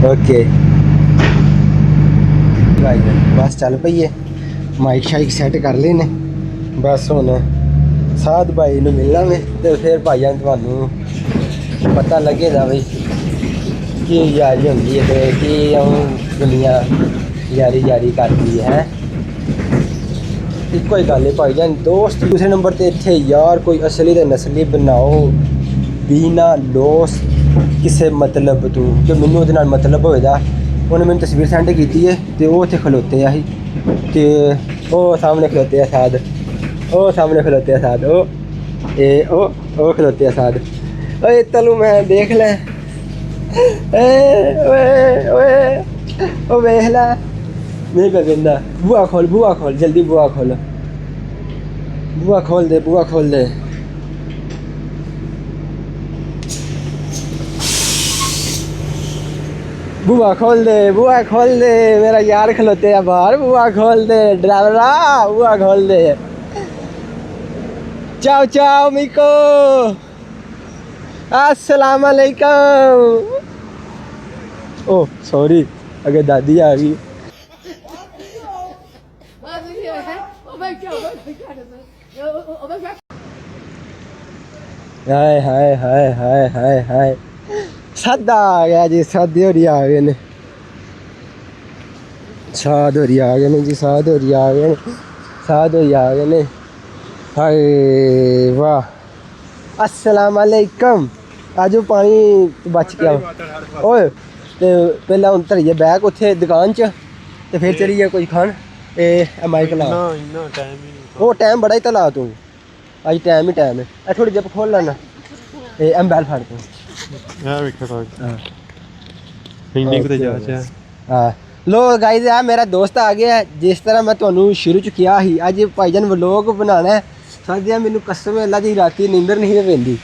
ओके बस चल पई है माइक शाइक सैट कर ले ने बस हुण साध भाई नूं मिलना में ते फिर भाईजान तुहानूं पता लगेगा बई की यारी होंदी है ते की दुनिया यारी करती है ਇੱਕੋ ਹੀ ਗੱਲ ਹੈ ਭਾਈਜਾਨ ਦੋਸਤ ਦੂਸਰੇ ਨੰਬਰ ਤੇ ਇੱਥੇ ਯਾਰ ਕੋਈ ਅਸਲੀ ਤੇ ਨਸਲੀ ਬਣਾਓ ਬਿਨਾ ਲੋਸ ਕਿਸੇ ਮਤਲਬ ਤੋਂ ਕਿ ਮੈਨੂੰ ਉਹਦੇ ਨਾਲ ਮਤਲਬ ਹੋਏਗਾ ਉਹਨੇ ਮੈਨੂੰ ਤਸਵੀਰ ਸੈਂਡ ਕੀਤੀ ਹੈ ਤੇ ਉਹ ਉੱਥੇ ਖਲੋਤੇ ਆ ਸੀ ਤੇ ਉਹ ਸਾਹਮਣੇ ਖਲੋਤੇ ਆ ਸਾਦ ਉਹ ਸਾਹਮਣੇ ਖਲੋਤੇ ਆ ਸਾਦ ਉਹ ਖਲੋਤੇ ਆ ਸਾਦ ਓਏ ਤੈਨੂੰ ਮੈਂ ਦੇਖ ਲੈ ਓਏ ਉਹ ਵੇਖ ਲੈ नहीं पे बिंदा बुआ खोल जल्दी बुआ खोल दे बुआ खोल दे मेरा यार खलोते हैं बाहर बुआ खोल दे ड्राइवरा बुआ खोल दे चाओ मिको अस्सलाम वालेकुम ओह सॉरी अगर दादी आ गई हाय सादा आ गया जी सादी होरी आ गए ने साद होरी आ गए ने जी साद होरी आ गए ने हाय वाह अस्सलाम वालेकुम आजो पानी बच के आओ ओए ते पहला हुन धरिए बैग उत्थे दुकान च ते फिर चलिए कोई खान ए माइक ला इन्ना टाइम ही नहीं वो टाइम बड़ा ही तो ला तू अज टाइम ही टाइम है थोड़ी जिप खोल लेना एम्बैल फड़ तू यार वेखो तो इंनी को जा चा हाँ लो गाइस आ मेरा दोस्त आ गया है जिस तरह मैं ਤੁਹਾਨੂੰ ਸ਼ੁਰੂ ਚ ਕਿਹਾ ਸੀ ਅੱਜ ਭਾਈਜਾਨ ਵਲੋਗ ਬਣਾਉਣਾ ਹੈ ਸਾਡਿਆਂ ਮੈਨੂੰ ਕਸਮ ਹੈ ਅੱਲਾ ਦੀ ਰਾਤੀ ਨੀਂਦਰ ਨਹੀਂ ਪੈਂਦੀ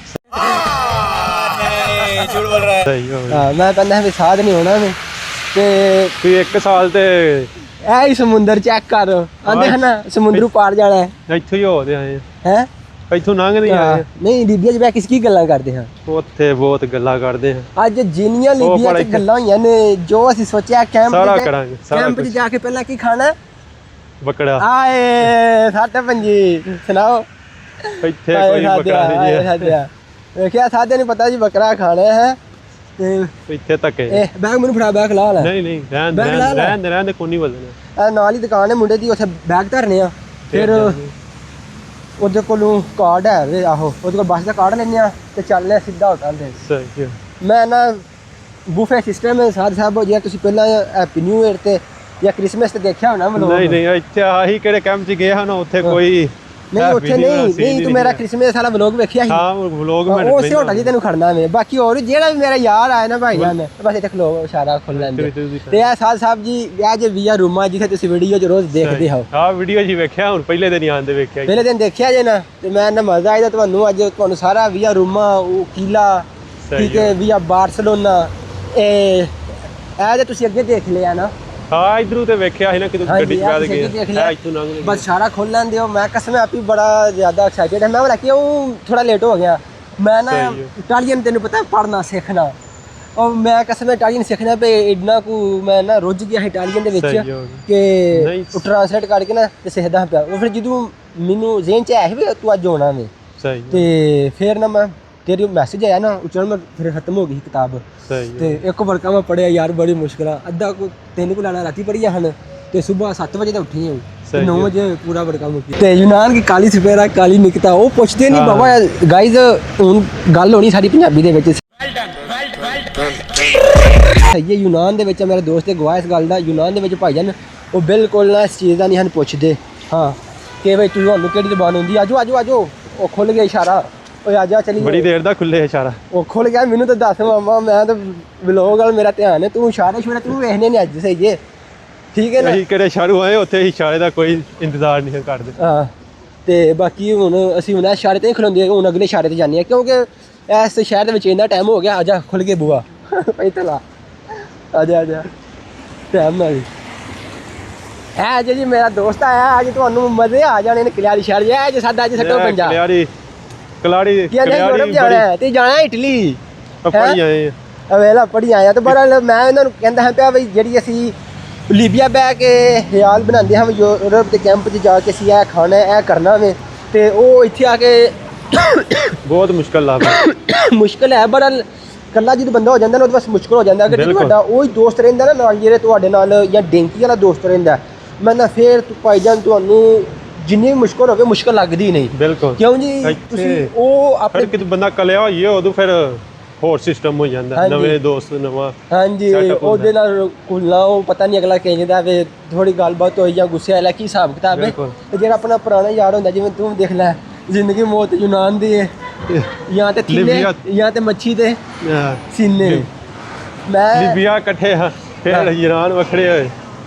झूठ बोल रहा है सही हो ਹਾਂ ਮੈਂ ਕਹਿੰਦਾ ਵੀ ਸਾਧ ਨਹੀਂ ਹੋਣਾ ਮੈਂ ਤੇ ਤੂੰ 1 ਸਾਲ ਤੇ ਇਹ ਹੀ ਸਮੁੰਦਰ ਚੈੱਕ ਕਰ ਆਂਦੇ ਹਨ ਸਮੁੰਦਰੂ ਪਾਰ ਜਾਣਾ ਹੈ ਇੱਥੋਂ ਹੀ ਹੋਦੇ ਆਏ ਹੈ ਇੱਥੋਂ ਲੰਘਦੇ ਆਏ ਨਹੀਂ ਲੀਬੀਆ 'ਚ ਬੈ ਕਿਸ ਕੀ ਗੱਲਾਂ ਕਰਦੇ ਹਾਂ ਉੱਥੇ ਬਹੁਤ ਗੱਲਾਂ ਕਰਦੇ ਆ ਅੱਜ ਜਿੰਨੀਆਂ ਲੀਬੀਆ 'ਚ ਗੱਲਾਂ ਹੋਈਆਂ ਨੇ ਜੋ ਅਸੀਂ ਸੋਚਿਆ ਕੈਂਪ ਸਾਰਾ ਕਰਾਂਗੇ ਕੈਂਪ 'ਚ ਜਾ ਕੇ ਪਹਿਲਾਂ ਕੀ ਖਾਣਾ ਬੱਕੜਾ ਆਏ ਸਾਡੇ ਪੰਜੀ ਸੁਣਾਓ ਇੱਥੇ ਕੋਈ ਬੱਕਰਾ ਨਹੀਂ ਜੀ ਵੇਖਿਆ ਸਾਦੇ ਨੂੰ ਪਤਾ ਜੀ ਬੱਕਰਾ ਖਾਣਾ ਹੈ ਤੇ ਇੱਥੇ ਧੱਕੇ ਇਹ ਬੈਗ ਮੈਨੂੰ ਫੜਾ ਬੈਗ ਲਾ ਲੈ ਨਹੀਂ ਰਹਿਣ ਦੇ ਕੋਈ ਨਹੀਂ ਬਦਲਣਾ ਨਾਲ ਹੀ ਦੁਕਾਨ ਹੈ ਮੁੰਡੇ ਦੀ ਉੱਥੇ ਬੈਗ ਧਰਨੇ ਆ ਫਿਰ ਉਹਦੇ ਕੋਲੋਂ ਕਾਰਡ ਹੈ ਵੇ ਆਹੋ ਉਹਦੇ ਕੋਲ ਬੱਸ ਦਾ ਕਾਰਡ ਲੈਣੇ ਆ ਤੇ ਚੱਲਨੇ ਆ ਸਿੱਧਾ ਹੋਟਲ ਦੇ ਸਹੀ ਮੈਂ ਨਾ ਬੂਫੇ ਸਿਸਟਮ ਹੈ ਸਾਧ ਸਾਹਿਬ ਜੇ ਤੁਸੀਂ ਪਹਿਲਾਂ ਹੈਪੀ ਨਿਊ ਈਅਰ ਤੇ ਜਾਂ ਕ੍ਰਿਸਮਸ ਤੇ ਦੇਖਿਆ ਹੋਣਾ ਵਲੋਗ ਨਹੀਂ ਇੱਥੇ ਆਹੀ ਕਿਹੜੇ ਕੈਂਪ 'ਚ ਗਏ ਹਨ ਉੱਥੇ ਕੋਈ ਨਹੀਂ ਉੱਥੇ ਨਹੀਂ ਤੂੰ ਮੇਰਾ ਕ੍ਰਿਸਮਸ ਵਾਲਾ ਵਲੋਗ ਵੇਖਿਆ ਸੀ ਹਾਂ ਵਲੋਗ ਮੈਂ ਉਸੇ ਹੋਟਲ 'ਚ ਤੈਨੂੰ ਖੜਨਾ ਮੈਂ ਬਾਕੀ ਹੋਰ ਜਿਹੜਾ ਵੀ ਮੇਰਾ ਯਾਰ ਆਇਆ ਨਾ ਭਾਈ ਜਾਨ ਬਸ ਇੱਥੇ ਖਲੋ ਇਸ਼ਾਰਾ ਖੋਲ ਲੈਂਦੇ ਤੇ ਇਹ ਸਾਧ ਸਾਹਿਬ ਜੀ ਇਹ ਜੇ ਵੀਆ ਰੂਮਾਂ ਜਿੱਥੇ ਤੁਸੀਂ ਵੀਡੀਓ 'ਚ ਰੋਜ਼ ਦੇਖਦੇ ਹੋ ਆਹ ਵੀਡੀਓ ਜੀ ਵੇਖਿਆ ਹੁਣ ਪਹਿਲੇ ਦਿਨ ਹੀ ਆਂਦੇ ਵੇਖਿਆ ਪਹਿਲੇ ਦਿਨ ਦੇਖਿਆ ਜੇ ਨਾ ਤੇ ਮੈਂ ਨਾ ਮਜ਼ਾ ਆਇਆ ਤੁਹਾਨੂੰ ਅੱਜ ਤੁਹਾਨੂੰ ਸਾਰਾ ਵੀਆ ਰੂਮਾਂ ਉਹ ਕਿਲਾ ਠੀਕ ਹੈ ਵੀਆ ਬਾਰਸਲੋਨਾ ਇਹ ਜੇ ਤੁਸੀਂ ਅੱਗੇ ਦੇਖ ਲਿਆ ਨਾ ਹਾਂ ਇਧਰੋਂ ਤੇ ਵੇਖਿਆ ਸੀ ਨਾ ਕਿ ਗੱਡੀ ਚ ਬੈਠ ਗਏ ਇੱਥੋਂ ਲੰਘ ਗਏ ਬਸ ਸਾਰਾ ਖੋਲ ਲੈਂਦੇ ਹੋ ਮੈਂ ਕਸਮ ਆਪੀ ਬੜਾ ਜ਼ਿਆਦਾ ਐਕਸਾਈਟਡ ਹੈ ਮੈਂ ਬੋਲਾ ਕਿ ਉਹ ਥੋੜਾ ਲੇਟ ਹੋ ਗਿਆ ਮੈਂ ਨਾ ਇਟਾਲੀਅਨ ਤੈਨੂੰ ਪਤਾ ਪੜ੍ਹਨਾ ਸਿੱਖਣਾ और मैं कसम इटालियन सीखने पे इतना को मैं ना रुझ गया इटालियन ਦੇ ਵਿੱਚ ਕਿ ਉਹ ਟ੍ਰਾਂਸਲੇਟ ਕਰਕੇ ਨਾ ਤੇ ਸਿੱਖਦਾ ਪਿਆ ਉਹ ਫਿਰ ਜਦੋਂ ਮੈਨੂੰ ਜ਼ੇਨ ਚ ਆਇਆ ਵੀ ਤੂੰ ਅੱਜ ਆਉਣਾ ਵੇ ਸਹੀ ਤੇ ਫਿਰ ਨਾ ਮੈਂ ਤੇਰੀ ਮੈਸੇਜ ਆਇਆ ਨਾ ਉਚਲ ਮੈਂ ਫਿਰ ਖਤਮ ਹੋ ਗਈ ਕਿਤਾਬ ਸਹੀ ਤੇ ਇੱਕ ਵਰਕਾ ਮੈਂ ਪੜਿਆ ਯਾਰ ਬੜੀ ਮੁਸ਼ਕਿਲ ਆ ਅੱਧਾ ਕੋ 3 ਕੋ ਲਾਣਾ ਰਾਤੀ ਪੜੀਆਂ ਹਨ ਤੇ ਸਵੇਰ 7 ਵਜੇ ਤਾਂ ਉੱਠੀ ਹਾਂ 9 ਵਜੇ ਪੂਰਾ ਵਰਕਾ ਮੁੱਕੀ ਤੇ ਯੂਨਾਨ ਕੀ ਕਾਲੀ ਸਫੇਰਾ ਕਾਲੀ ਨਿਕਤਾ ਉਹ ਪੁੱਛਦੇ ਨਹੀਂ ਬਾਬਾ ਗਾਇਜ਼ ਹੁਣ ਗੱਲ ਹੋਣੀ ਸਾਡੀ ਪੰਜਾਬੀ ਦੇ ਵਿੱਚ ਸਹੀ ਹੈ ਯੂਨਾਨ ਦੇ ਵਿੱਚ ਮੇਰਾ ਦੋਸਤ ਗਵਾਹ ਇਸ ਗੱਲ ਦਾ ਯੂਨਾਨ ਦੇ ਵਿੱਚ ਭਾਈਜਾਨ ਉਹ ਬਿਲਕੁਲ ਨਾ ਇਸ ਚੀਜ਼ ਦਾ ਨਹੀਂ ਹਨ ਪੁੱਛਦੇ ਹਾਂ ਕਿ ਬਈ ਤੁਹਾਨੂੰ ਕਿਹੜੀ ਜ਼ਬਾਨ ਆਉਂਦੀ ਆਜੋ ਆਜੋ ਆਜੋ ਉਹ ਖੁੱਲ ਗਿਆ ਇਸ਼ਾਰਾ, ਓਏ ਆ ਜਾ ਚਲੀ ਬੜੀ ਦੇਰ ਦਾ ਖੁੱਲੇ ਇਸ਼ਾਰਾ। ਉਹ ਖੁੱਲ ਗਿਆ, ਮੈਨੂੰ ਤਾਂ ਦੱਸ ਮਾਮਾ, ਮੈਂ ਤਾਂ ਵਲੋਗ ਵਾਲ ਮੇਰਾ ਧਿਆਨ ਹੈ, ਤੂੰ ਇਸ਼ਾਰੇ ਸ਼ੁਰੇ ਤੂੰ ਵੇਖਣੇ ਨੇ ਅੱਜ ਸਹੀ ਜੇ, ਠੀਕ ਹੈ ਨਾ। ਅਸੀਂ ਕਿਹੜੇ ਸ਼ਾਰੂ ਆਏ ਉੱਥੇ ਇਸ਼ਾਰੇ ਦਾ ਕੋਈ ਇੰਤਜ਼ਾਰ ਨਹੀਂ ਕਰਦੇ। ਹਾਂ ਤੇ ਬਾਕੀ ਹੁਣ ਅਸੀਂ ਹੁਣ ਇਸ਼ਾਰੇ ਤੇ ਹੀ ਖਲੋਂਦੇ ਹਾਂ, ਹੁਣ ਅਗਲੇ ਇਸ਼ਾਰੇ ਤੇ ਜਾਂਦੇ ਹਾਂ, ਕਿਉਂਕਿ ਇਸ ਸ਼ਹਿਰ ਦੇ ਵਿੱਚ ਇੰਨਾ ਟਾਈਮ ਹੋ ਗਿਆ। ਆ ਜਾ ਖੁੱਲ ਕੇ ਬੂਆ ਪਈ ਤਲਾ, ਆ ਜਾ ਟਾਈਮ ਨਾਲ ਹੀ ਹੈ ਜੀ। ਮੇਰਾ ਦੋਸਤ ਆਇਆ ਅੱਜ, ਤੁਹਾਨੂੰ ਮਜ਼ੇ ਆ ਜਾਣੇ ਨੇ ਕਲਿਆੜੀ ਸ਼ਹਿਰ ਜੇ। ਅੱਜ ਸਾਡਾ ਅੱਜ ਸੱਟੋ ਪੰਜਾਬ ਕਲਾੜੀ ਕੀ ਯੂਰਪ ਜਾਣਾ ਹੈ ਤੇ ਜਾਣਾ ਇਟਲੀ, ਪੜੀ ਆਏ ਵੇਲਾ ਪੜੀ ਆਇਆ। ਤੇ ਬੜਾ ਮੈਂ ਇਹਨਾਂ ਨੂੰ ਕਹਿੰਦਾ ਹਾਂ ਪਿਆ ਬਈ ਜਿਹੜੀ ਅਸੀਂ ਲੀਬੀਆ ਬਹਿ ਕੇ ਖਿਆਲ ਬਣਾਉਂਦੇ ਹਾਂ ਯੂਰਪ ਦੇ ਕੈਂਪ 'ਚ ਜਾ ਕੇ ਅਸੀਂ ਇਹ ਖਾਣਾ ਇਹ ਕਰਨਾ ਵੇ, ਤੇ ਉਹ ਇੱਥੇ ਆ ਕੇ ਬਹੁਤ ਮੁਸ਼ਕਲ ਲੱਗਦਾ। ਮੁਸ਼ਕਲ ਹੈ ਬੜਾ, ਇਕੱਲਾ ਜਦੋਂ ਬੰਦਾ ਹੋ ਜਾਂਦਾ ਨਾ ਉਹਦੇ ਬਸ ਮੁਸ਼ਕਲ ਹੋ ਜਾਂਦਾ। ਅਗਰ ਤੁਹਾਡਾ ਉਹ ਹੀ ਦੋਸਤ ਰਹਿੰਦਾ ਨਾ ਨਾਲ, ਜਿਹੜੇ ਤੁਹਾਡੇ ਨਾਲ ਜਾਂ ਡੈਂਕੀ ਵਾਲਾ ਦੋਸਤ ਰਹਿੰਦਾ, ਮੈਂ ਨਾ ਫੇਰ ਭਾਈਜਾਨ ਤੁਹਾਨੂੰ ਜਿੰਨੀ ਵੀ ਮੁਸ਼ਕਲ ਹੋਵੇ ਮੁਸ਼ਕਲ ਲੱਗਦੀ ਨਹੀਂ। ਬਿਲਕੁਲ ਕਿਉਂ ਜੀ, ਤੁਸੀਂ ਉਹ ਆਪਣੇ ਕਿਤੇ ਬੰਦਾ ਕੱਲਿਆ ਹੋਈਏ ਉਦੋਂ ਫਿਰ ਹੋਰ ਸਿਸਟਮ ਹੋ ਜਾਂਦਾ, ਨਵੇਂ ਦੋਸਤ ਨਵਾਂ। ਹਾਂਜੀ ਉਹਦੇ ਨਾਲ ਕੁੱਲਾ ਉਹ ਪਤਾ ਨਹੀਂ ਅਗਲਾ ਕਹਿੰਦਾ ਵੇ, ਥੋੜੀ ਗੱਲਬਾਤ ਹੋਈ ਜਾਂ ਗੁੱਸੇ ਵਾਲਾ ਕੀ ਹਿਸਾਬ ਕਿਤਾਬ ਹੈ। ਤੇ ਜਿਹੜਾ ਆਪਣਾ ਪੁਰਾਣਾ ਯਾਰ ਹੁੰਦਾ, ਜਿਵੇਂ ਤੂੰ ਦੇਖ ਲੈ ਜ਼ਿੰਦਗੀ ਮੌਤ ਯੂਨਾਨ ਦੀ ਹੈ, ਜਾਂ ਤੇ ਥਿਲੇ ਜਾਂ ਤੇ ਮੱਛੀ ਦੇ ਸੀਨੇ। ਮੈਂ ਲੀਬੀਆ ਇਕੱਠੇ ਹਾਂ, ਫਿਰ ਈਰਾਨ ਵੱਖਰੇ ਹੋਏ,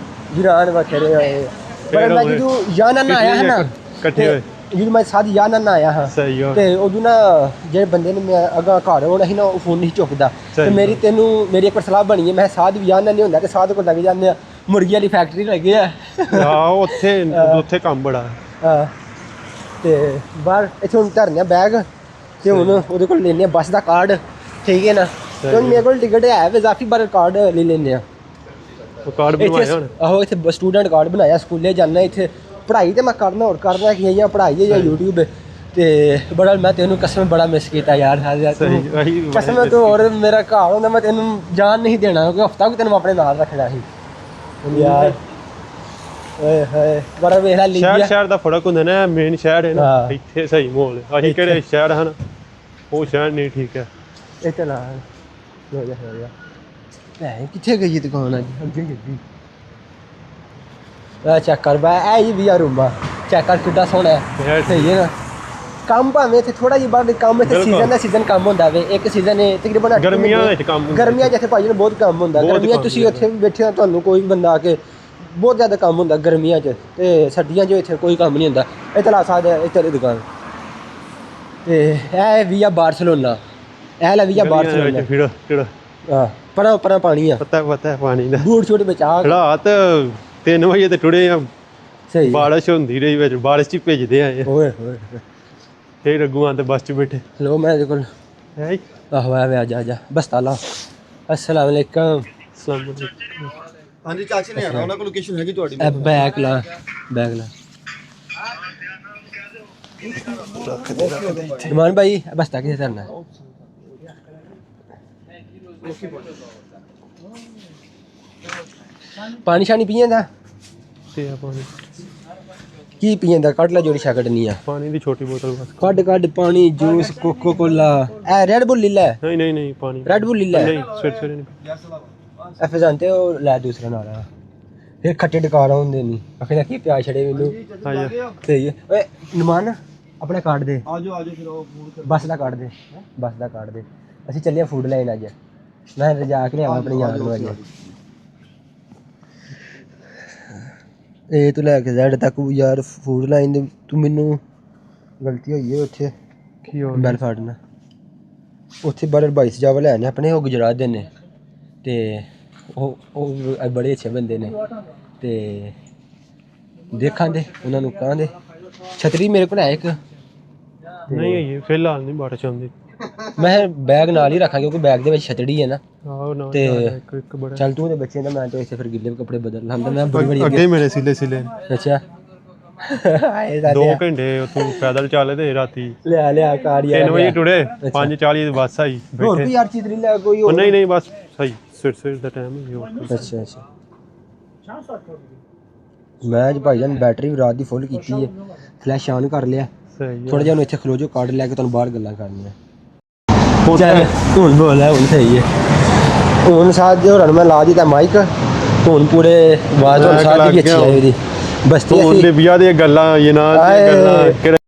ਈਰਾਨ ਵੱਖਰੇ ਹੋਏ। ਪਰ ਮੈਂ ਜਦੋਂ ਯਾਨਾ ਨਾ ਆਇਆ ਹੈ ਨਾ ਇਕੱਠੇ ਹੋਏ, ਜਦੋਂ ਮੈਂ ਸਾਥ ਯਾਨਾ ਨਾ ਆਇਆ ਹਾਂ ਸਹੀ ਹੋ। ਤੇ ਉਦੋਂ ਨਾ ਜਿਹੜੇ ਬੰਦੇ ਨੇ ਮੈਂ ਅਗਾ ਘਰ ਹੋਣਾ ਸੀ ਨਾ, ਉਹ ਫੋਨ ਨਹੀਂ ਚੁੱਕਦਾ। ਤੇ ਮੇਰੀ ਇੱਕ ਵਾਰ ਸਲਾਹ ਬਣੀ ਹੈ, ਮੈਂ ਸਾਧ ਵੀ ਯਾਨਾ ਨਹੀਂ ਹੁੰਦਾ ਤੇ ਸਾਧ ਕੋਲ ਲੱਗ ਜਾਂਦੇ ਆ, ਮੁਰਗੀ ਵਾਲੀ ਫੈਕਟਰੀ ਲੱਗੇ ਆ। ਉੱਥੇ ਕੰਮ ਬੜਾ। ਹਾਂ ਤੇ ਬਾਹਰ ਇੱਥੇ ਹੁਣ ਧਰਨੇ ਬੈਗ, ਤੇ ਹੁਣ ਉਹਦੇ ਕੋਲ ਲੈਣੇ ਬੱਸ ਦਾ ਕਾਰਡ, ਠੀਕ ਹੈ ਨਾ। ਤੇ ਹੁਣ ਮੇਰੇ ਕੋਲ ਟਿਕਟ ਹੈ ਵਿਜ਼ਾਫੀ ਬਾਰ ਕਾਰਡ ਲੈ ਲੈਂਦੇ ਆ। ਕਾਰਡ ਬਣਵਾਇਆ ਹੁਣ? ਆਹੋ ਇੱਥੇ ਸਟੂਡੈਂਟ ਕਾਰਡ ਬਣਾਇਆ, ਸਕੂਲੇ ਜਾਣਾ। ਇੱਥੇ ਪੜ੍ਹਾਈ ਤੇ ਮੈਂ ਕਰਨਾ, ਹੋਰ ਕਰਨਾ ਕੀ ਹੈ, ਜਾਂ ਪੜ੍ਹਾਈ ਹੈ ਜਾਂ YouTube ਹੈ। ਤੇ ਬੜਾ ਮੈਂ ਤੈਨੂੰ ਕਸਮ ਬੜਾ ਮਿਸ ਕੀਤਾ ਯਾਰ, ਕਸਮ ਤੋਂ ਹੋਰ ਮੇਰਾ ਘਰ ਹੁੰਦਾ ਮੈਂ ਤੈਨੂੰ ਜਾਣ ਨਹੀਂ ਦੇਣਾ, ਕਿਉਂਕਿ ਹਫਤਾ ਵੀ ਤੈਨੂੰ ਆਪਣੇ ਨਾਲ ਰੱਖਣਾ ਸੀ ਯਾਰ। ਓਏ ਹੋਏ ਬੜਾ ਵੇਖਲਾ ਲੀਬੀਆ ਸ਼ਹਿਰ ਦਾ ਫਰਕ ਹੁੰਦਾ ਨਾ, ਮੇਨ ਸ਼ਹਿਰ ਹੈ ਨਾ, ਇੱਥੇ ਸਹੀ ਮਾਹੌਲ ਹੈ। ਅਸੀਂ ਕਿਹੜੇ ਸ਼ਹਿਰ ਹਨ, ਉਹ ਸ਼ਹਿਰ ਨਹੀਂ ਠੀਕ ਹੈ। ਇਹ ਤਾਂ ਨਾ ਹੋ ਜਾ ਕਿੱਥੇ ਗਈ ਦੁਕਾਨ ਅੱਜ ਅੱਗੇ ਗੱਡੀ ਆ ਚੈੱਕ ਕਰ ਬਾ ਇਹ ਵੀ ਆ ਰੂਮਾ ਚੈੱਕ ਕਰ ਕਿੱਡਾ ਸੋਹਣਾ ਹੈ, ਸਹੀ ਹੈ ਨਾ। ਕੰਮ ਭਾਵੇਂ ਇੱਥੇ ਥੋੜਾ ਜਿਹਾ ਬਾਹਰ ਕੰਮ, ਇੱਥੇ ਸੀਜ਼ਨ ਕੰਮ ਹੁੰਦਾ ਵੇ। ਇੱਕ ਸੀਜ਼ਨ ਹੈ ਤਕਰੀਬਨ ਗਰਮੀਆਂ ਵਿੱਚ ਕੰਮ, ਗਰਮੀਆਂ ਜਿੱਥੇ ਭਾਈ ਨੂੰ ਬਹੁਤ ਕੰਮ ਹੁੰਦਾ। ਗਰਮੀਆਂ ਤੁਸੀਂ ਉੱਥੇ ਬੈਠੇ ਹੋ, ਤੁਹਾਨੂੰ ਕੋਈ ਬੰਦਾ ਆ ਕੇ ਬਹੁਤ ਜ਼ਿਆਦਾ ਕੰਮ ਹੁੰਦਾ ਗਰਮੀਆਂ 'ਚ, ਤੇ ਸਰਦੀਆਂ 'ਚ ਇੱਥੇ ਕੋਈ ਕੰਮ ਨਹੀਂ ਹੁੰਦਾ। ਇਹ ਤਲਾ ਸਾਦਾ ਇਹ ਤੇਰੀ ਦੁਕਾਨ, ਤੇ ਇਹ ਵੀ ਆ ਬਾਰਸਲੋਨਾ, ਇਹ ਲੈ ਵੀ ਆ ਬਾਰਸਲੋਨਾ। ਹਾਂ ਪਰਾਂ ਪਾਣੀ ਆ, ਪਤਾ ਪਾਣੀ ਦਾ ਬੂਟ ਛੋਟੇ ਬਚਾ ਰਾਤ 3 ਵਜੇ ਤੇ ਟੁੜੇ ਆ। ਸਹੀ ਬਾਰਿਸ਼ ਹੁੰਦੀ ਰਹੀ ਵਿੱਚ, ਬਾਰਿਸ਼ 'ਚ ਭੇਜਦੇ ਆਏ। ਓਏ ਹੋਏ ਫਿਰ ਅੱਗੋਂ ਤੇ ਬੱਸ 'ਚ ਬੈਠੇ। ਲੋ ਮੈਂ ਇਹਦੇ ਕੋਲ ਹੈ ਆਹੋ ਆ ਜਾ ਬਸ ਤਾਲਾ। ਅਸਲਾਮ ਵਾਲੇਕਮ। ਹਾਂਜੀ ਚਾਚੀ ਨੇ ਆਣਾ, ਉਹਨਾਂ ਕੋਲ ਲੋਕੇਸ਼ਨ ਹੈਗੀ ਤੁਹਾਡੀ। ਬੈਗ ਲਾ ਇਮਾਨ ਭਾਈ ਬਸ ਤਾਂ ਕਿੱਥੇ ਕਰਨਾ ਪਾਣੀ ਸ਼ਾਨੀ ਪੀਏ ਦਾ ਤੇ ਆ ਪਾਣੀ ਕੀ ਪੀਏ ਦਾ, ਕੱਢ ਲੈ ਜੋੜੀ ਛਕੜਨੀ ਆ। ਪਾਣੀ ਦੀ ਛੋਟੀ ਬੋਤਲ ਬਸ ਕੱਢ ਪਾਣੀ, ਜੂਸ, ਕੋਕੋ ਕੋਲਾ, ਇਹ ਰੈਡ ਬੁੱਲ ਲੈ। ਨਹੀਂ ਪਾਣੀ ਰੈਡ ਬੁੱਲ ਲੈ ਨਹੀਂ, ਸਵੇਰੇ ਨਹੀਂ। ਐਫ ਜਾਂਦੇ ਉਹ ਲੈ ਦੂਸਰਾ ਨਾਲ ਆ। ਫਿਰ ਖੱਟੇ ਡਕਾਰਾ ਹੁੰਦੇ ਨਹੀਂ, ਆਖਿਆ ਕੀ ਪਿਆ ਛੜੇ ਮੈਨੂੰ। ਸਹੀ ਹੈ। ਓਏ ਨਮਾਨ ਆਪਣਾ ਕਾਰਡ ਦੇ, ਆਜੋ ਫਿਰ ਉਹ ਫੂਡ ਬੱਸ ਦਾ ਕਾਰਡ ਦੇ। ਅਸੀਂ ਚੱਲੇ ਫੂਡ ਲੈਣ ਅੱਜ, ਮੈਂ ਰਜਾ ਕੇ ਲਿਆਵਾਂ ਆਪਣੇ ਯਾਰ ਨੂੰ ਅੱਜ। ਇਹ ਤੂੰ ਲੈ ਕੇ ਜ਼ੈਡ ਤੱਕ ਯਾਰ ਫੂਡ ਲਾਈਨ ਦੇ, ਤੂੰ ਮੈਨੂੰ ਗਲਤੀ ਹੋਈ ਹੈ ਉੱਥੇ ਕੀ ਹੋ ਬੈਲ ਫਾੜਨਾ, ਉੱਥੇ ਬਰਰ 22 ਜਾਵਾ ਲੈਣੇ ਆਪਣੇ, ਉਹ ਗੁਜਰਾਤ ਦੇ ਨੇ, ਤੇ ਉਹ ਬੜੇ ਅੱਛੇ ਬੰਦੇ ਨੇ, ਤੇ ਦੇਖਾਂਗੇ ਉਹਨਾਂ ਨੂੰ ਕਹਾਂਗੇ। ਛਤਰੀ ਮੇਰੇ ਕੋਲ ਹੈ ਇੱਕ, ਨਹੀਂ ਹੈ ਫਿਲਹਾਲ ਨਹੀਂ ਬਾਰਿਸ਼ ਆਉਂਦੀ। ਮੈਂ ਬੈਗ ਨਾਲ ਹੀ ਰੱਖਾਂ ਕਿਉਂਕਿ ਬੈਗ ਦੇ ਵਿੱਚ ਛਤੜੀ ਹੈ ਨਾ। ਆਹੋ ਨਾ ਤੇ ਇੱਕ ਬੜਾ ਚੱਲ ਤੂੰ ਤੇ ਬੱਚੇ ਦਾ, ਮੈਂ ਤਾਂ ਇੱਥੇ ਫਿਰ ਗਿੱਲੇ ਕੱਪੜੇ ਬਦਲ ਲਾਂਦਾ। ਮੈਂ ਬੜੀ ਅੱਗੇ ਮੇਰੇ ਸਿਲੇ ਅੱਛਾ 2 ਘੰਟੇ ਉੱਥੋਂ ਪੈਦਲ ਚੱਲੇ ਤੇ ਰਾਤੀ ਲਿਆ ਕਾਰ ਯਾਰ 3 ਵਜੇ ਟੁੜੇ, 5:40 ਦੀ ਬੱਸ ਆਈ। ਹੋਰ ਵੀ ਯਾਰ ਚੀਜ਼ ਨਹੀਂ ਲੈ ਕੋਈ ਹੋਰ। ਨਹੀਂ ਬਸ ਸਹੀ ਸਵੇਰ ਦਾ ਟਾਈਮ ਹੈ। ਅੱਛਾ ਮੈਂ ਅੱਜ ਭਾਈਜਾਨ ਬੈਟਰੀ ਵੀ ਰਾਤ ਦੀ ਫੁੱਲ ਕੀਤੀ ਹੈ, ਫਲੈਸ਼ ਆਨ ਕਰ ਲਿਆ। ਸਹੀ ਥੋੜਾ ਜਿਹਾ ਹੁਣ ਇੱਥੇ ਖਲੋ ਜੋ, ਕਾਰਡ ਲੈ ਕੇ ਤੁਹਾਨੂੰ ਬਾਹਰ ਗੱਲਾਂ ਕਰਨੀਆਂ। ਹੁਣ ਬੋਲ ਹੁਣ ਸਹੀ ਹੈ। ਹੁਣ ਸਾਥ ਹੋਰਾਂ ਨੂੰ ਮੈਂ ਲਾ ਦਿੱਤਾ ਮਾਈਕ, ਹੁਣ ਪੂਰੇ ਆਵਾਜ਼ ਹੁਣ ਸਾਥ ਦੀ ਵੀ ਅੱਛੀ ਆਈ ਉਹਦੀ। ਬਸਤੀ ਲੀਬੀਆ ਦੀਆਂ ਗੱਲਾਂ, ਯੂਨਾਨ ਦੀਆਂ ਗੱਲਾਂ,